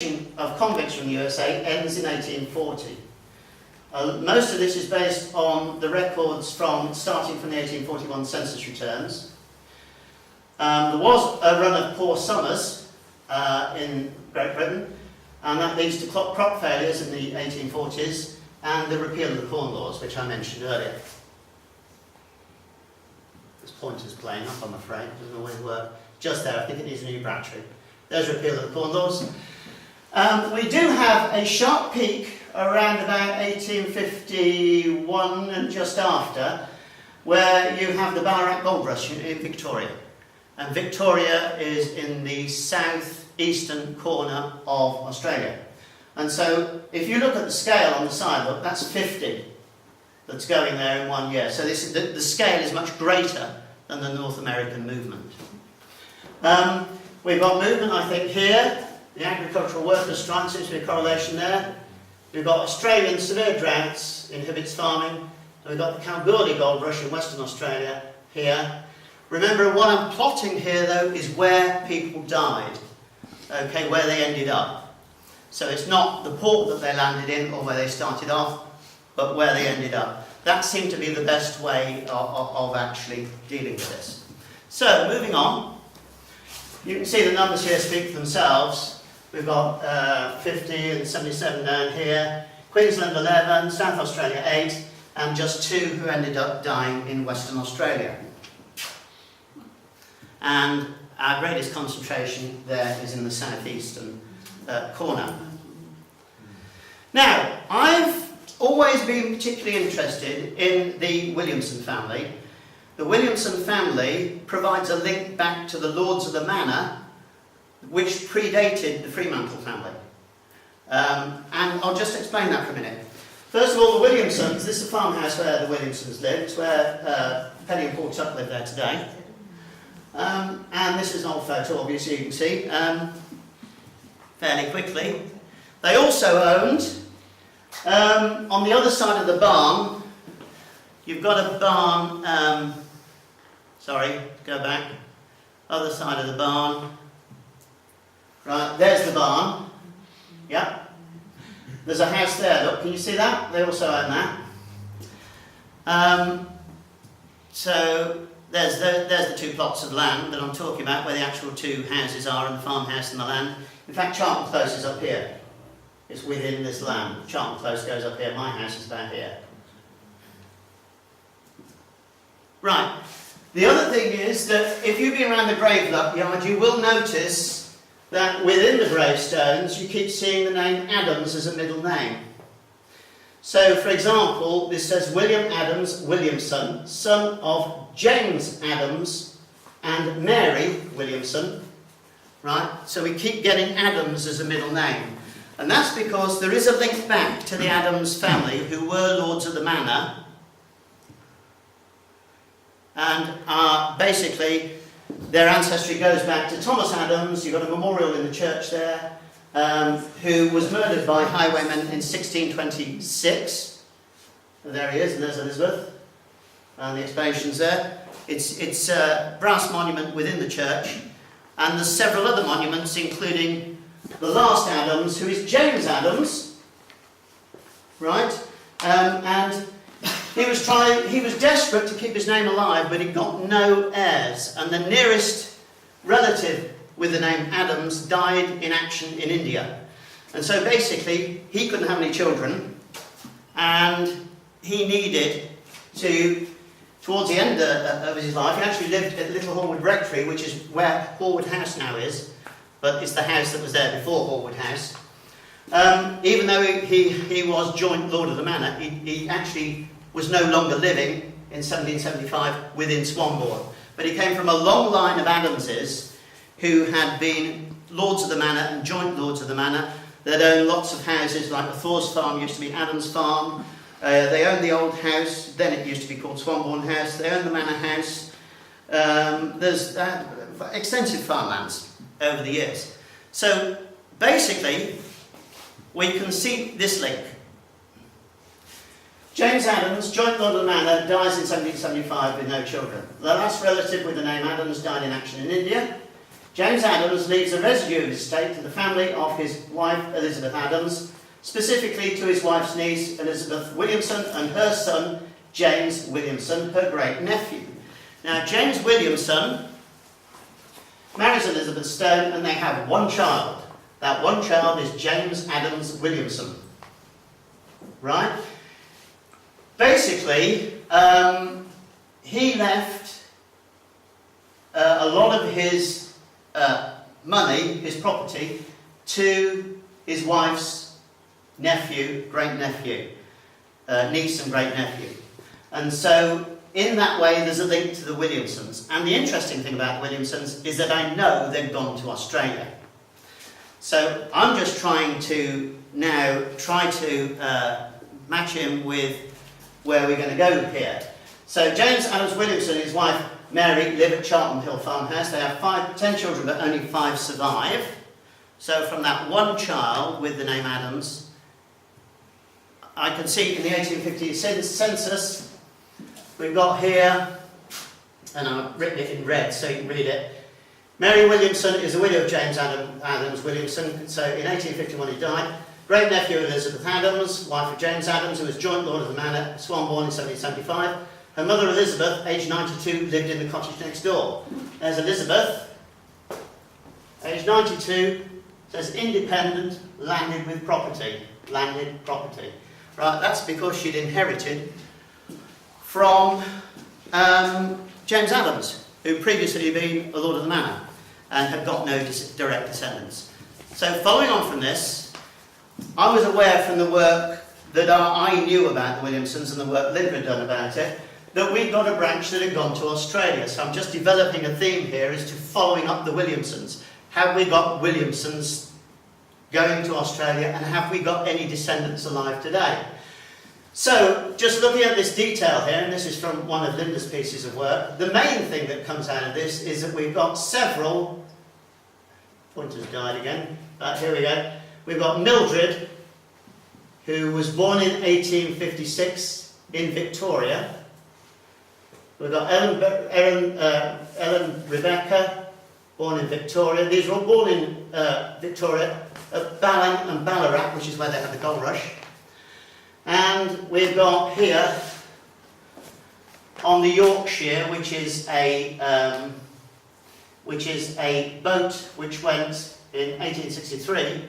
of convicts from the USA ends in 1840. Most of this is based on the records starting from the 1841 census returns. There was a run of poor summers in Great Britain, and that leads to crop failures in the 1840s and the repeal of the Corn Laws, which I mentioned earlier. This pointer's playing up, I'm afraid. It doesn't always work. Just there, I think it needs a new battery. There's repeal of the Corn Laws. We do have a sharp peak around about 1851 and just after, where you have the Ballarat Gold Rush in Victoria. And Victoria is in the southeastern corner of Australia. And so if you look at the scale on the side, look, that's 50 that's going there in 1 year. So the scale is much greater than the North American movement. We've got movement, I think, here. The agricultural workers' strike seems to be a correlation there. We've got Australian severe droughts inhibits farming. And we've got the Kalgoorlie Gold Rush in Western Australia here. Remember, what I'm plotting here, though, is where people died. Okay, where they ended up. So it's not the port that they landed in or where they started off, but where they ended up. That seemed to be the best way of actually dealing with this. So, moving on. You can see the numbers here speak for themselves. We've got 50 and 77 down here, Queensland 11, South Australia 8, and just 2 who ended up dying in Western Australia. And our greatest concentration there is in the southeastern corner. Now, I've always been particularly interested in the Williamson family. The Williamson family provides a link back to the Lords of the Manor, which predated the Fremantle family. And I'll just explain that for a minute. First of all, the Williamsons, this is a farmhouse where the Williamsons lived. It's where Penny and Paul Tuck live there today. And this is an old photo, obviously, you can see, fairly quickly. They also owned, on the other side of the barn, you've got a barn, sorry, go back, other side of the barn. Right, there's the barn. Yep. There's a house there, look, can you see that? They also own that. So there's the 2 plots of land that I'm talking about, where the actual 2 houses are, and the farmhouse and the land. In fact, Charlton Close is up here. It's within this land. Charlton Close goes up here, my house is down here. Right. The other thing is that if you've been around the graveyard, you will notice that within the gravestones you keep seeing the name Adams as a middle name. So, for example, this says William Adams Williamson, son of James Adams and Mary Williamson. Right? So we keep getting Adams as a middle name. And that's because there is a link back to the Adams family, who were Lords of the Manor. And basically, their ancestry goes back to Thomas Adams. You've got a memorial in the church there, who was murdered by highwaymen in 1626. And there he is, and there's Elizabeth. And the explanation's there. It's a brass monument within the church. And there's several other monuments, including the last Adams, who is James Adams. Right? And he was desperate to keep his name alive, but he got no heirs. And the nearest relative with the name Adams died in action in India. And so basically, he couldn't have any children, and he needed to, towards the end of his life, he actually lived at Little Horwood Rectory, which is where Horwood House now is, but it's the house that was there before Horwood House. Even though he was joint Lord of the Manor, he actually was no longer living in 1775 within Swanbourne. But he came from a long line of Adamses who had been Lords of the Manor and joint Lords of the Manor. They'd owned lots of houses, like the Thor's Farm used to be Adams Farm. They owned the old house, then it used to be called Swanbourne House. They owned the Manor House. There's extensive farmlands over the years. So basically, we can see this link. James Adams, joint Lord of the Manor, dies in 1775 with no children. The last relative with the name Adams died in action in India. James Adams leaves a residue of his estate to the family of his wife Elizabeth Adams, specifically to his wife's niece Elizabeth Williamson and her son James Williamson, her great-nephew. Now, James Williamson marries Elizabeth Stone and they have one child. That one child is James Adams Williamson. Right? Basically, he left a lot of his money, his property, to his wife's nephew, great-nephew, niece and great-nephew. And so, in that way, there's a link to the Williamsons. And the interesting thing about the Williamsons is that I know they've gone to Australia. So, I'm just trying to now match him with where we're going to go here. So, James Adams Williamson and his wife Mary live at Charlton Hill Farmhouse. They have 10 children, but only 5 survive. So from that one child with the name Adams, I can see in the 1850 census, we've got here, and I've written it in red so you can read it. Mary Williamson is the widow of James Adams Williamson. So in 1851 he died. Great nephew Elizabeth Adams, wife of James Adams, who was joint lord of the manor at Swanbourne in 1775. Her mother Elizabeth, aged 92, lived in the cottage next door. There's Elizabeth, aged 92, says independent, landed with property. Landed property. Right, that's because she'd inherited from James Adams, who previously had been a lord of the manor and had got no direct descendants. So following on from this, I was aware from the work that I knew about the Williamsons and the work Linda had done about it, that we'd got a branch that had gone to Australia. So I'm just developing a theme here as to following up the Williamsons. Have we got Williamsons going to Australia, and have we got any descendants alive today? So, just looking at this detail here, and this is from one of Linda's pieces of work, the main thing that comes out of this is that we've got several... Pointer's died again. Here we go. We've got Mildred, who was born in 1856 in Victoria. We've got Ellen Rebecca, born in Victoria. These are all born in Victoria, at Ballan and Ballarat, which is where they had the gold rush. And we've got here, on the Yorkshire, which is a boat which went in 1863.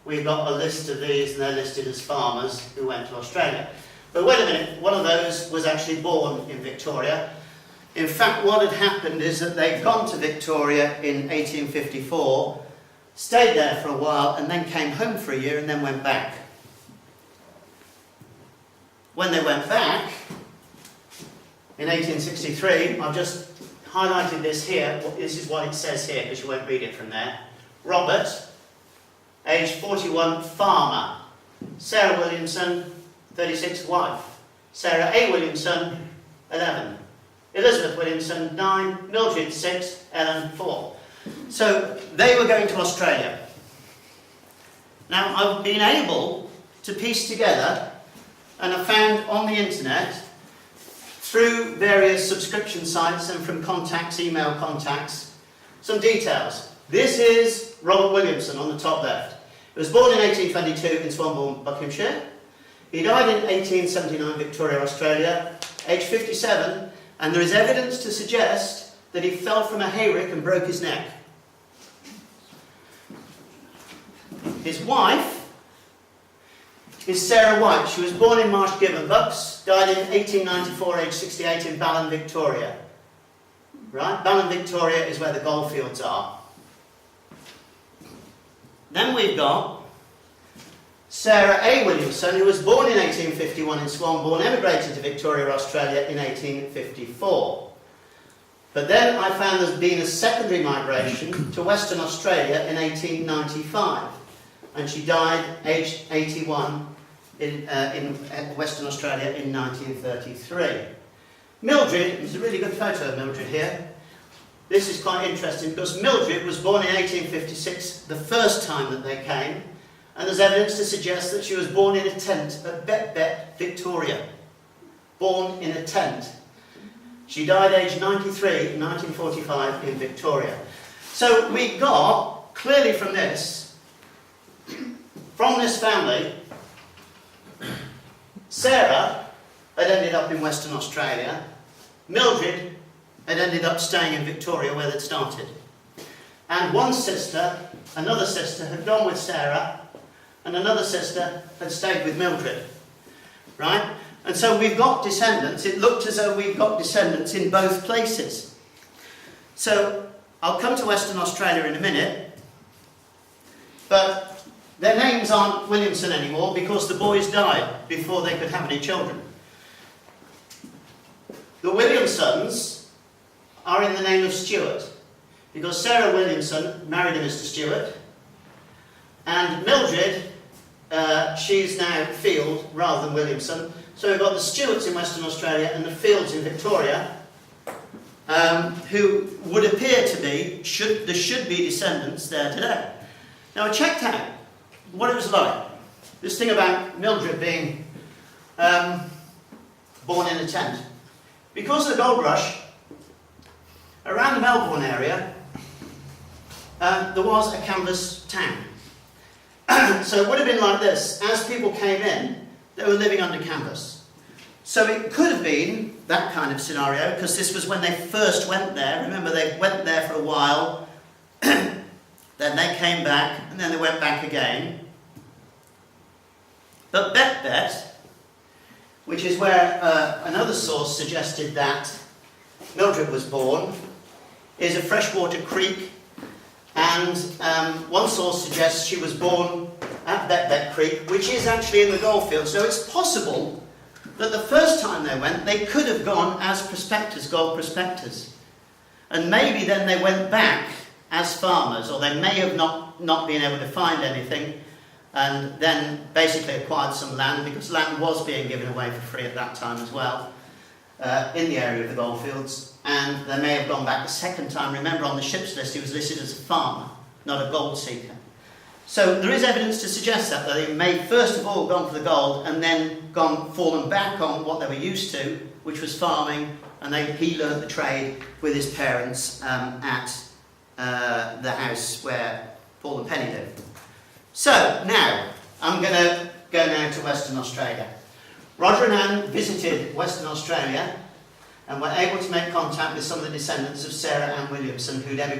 We've got a list of these, and they're listed as farmers who went to Australia. But wait a minute, one of those was actually born in Victoria. In fact, what had happened is that they'd gone to Victoria in 1854, stayed there for a while, and then came home for a year and then went back. When they went back, in 1863, I've just highlighted this here. This is what it says here, because you won't read it from there. Robert, age 41, farmer. Sarah Williamson, 36, wife. Sarah A. Williamson, 11. Elizabeth Williamson, 9. Mildred, 6. Ellen, 4. So they were going to Australia. Now, I've been able to piece together, and I found on the internet, through various subscription sites and from contacts, email contacts, some details. This is Robert Williamson on the top left. He was born in 1822 in Swanbourne, Buckinghamshire. He died in 1879, Victoria, Australia, aged 57, and there is evidence to suggest that he fell from a hayrick and broke his neck. His wife is Sarah White. She was born in Marsh Gibbon Bucks, died in 1894, aged 68, in Ballan, Victoria. Right? Ballan, Victoria is where the goldfields are. Then we've got Sarah A. Williamson, who was born in 1851 in Swanbourne, emigrated to Victoria, Australia in 1854. But then I found there's been a secondary migration to Western Australia in 1895. And she died aged 81 in Western Australia in 1933. Mildred, there's a really good photo of Mildred here. This is quite interesting because Mildred was born in 1856, the first time that they came, and there's evidence to suggest that she was born in a tent at Bet, Victoria. Born in a tent. She died aged 93 in 1945 in Victoria. So we got, clearly from this family, Sarah had ended up in Western Australia, Mildred had ended up staying in Victoria where they'd started. And one sister, another sister, had gone with Sarah, and another sister had stayed with Mildred. Right? And so we've got descendants. It looked as though we've got descendants in both places. So I'll come to Western Australia in a minute, but their names aren't Williamson anymore because the boys died before they could have any children. The Williamsons are in the name of Stewart, because Sarah Williamson married a Mr. Stewart, and Mildred, she's now Field rather than Williamson. So we've got the Stewarts in Western Australia and the Fields in Victoria, who would appear to be, there should be descendants there today. Now I checked out what it was like. This thing about Mildred being born in a tent. Because of the gold rush, around the Melbourne area, there was a canvas town. So it would have been like this. As people came in, they were living under canvas. So it could have been that kind of scenario, because this was when they first went there. Remember, they went there for a while, then they came back, and then they went back again. But Bet, which is where another source suggested that Mildred was born, is a freshwater creek, and one source suggests she was born at Bet Creek, which is actually in the goldfield. So it's possible that the first time they went, they could have gone as prospectors, gold prospectors. And maybe then they went back as farmers, or they may have not been able to find anything, and then basically acquired some land, because land was being given away for free at that time as well, in the area of the goldfields. And they may have gone back a second time. Remember, on the ship's list, he was listed as a farmer, not a gold seeker. So there is evidence to suggest that they may first of all gone for the gold and then fallen back on what they were used to, which was farming, and he learnt the trade with his parents at the house where Paul and Penny lived. So now, I'm going to go now to Western Australia. Roger and Anne visited Western Australia and were able to make contact with some of the descendants of Sarah Ann Williamson, who'd emigrated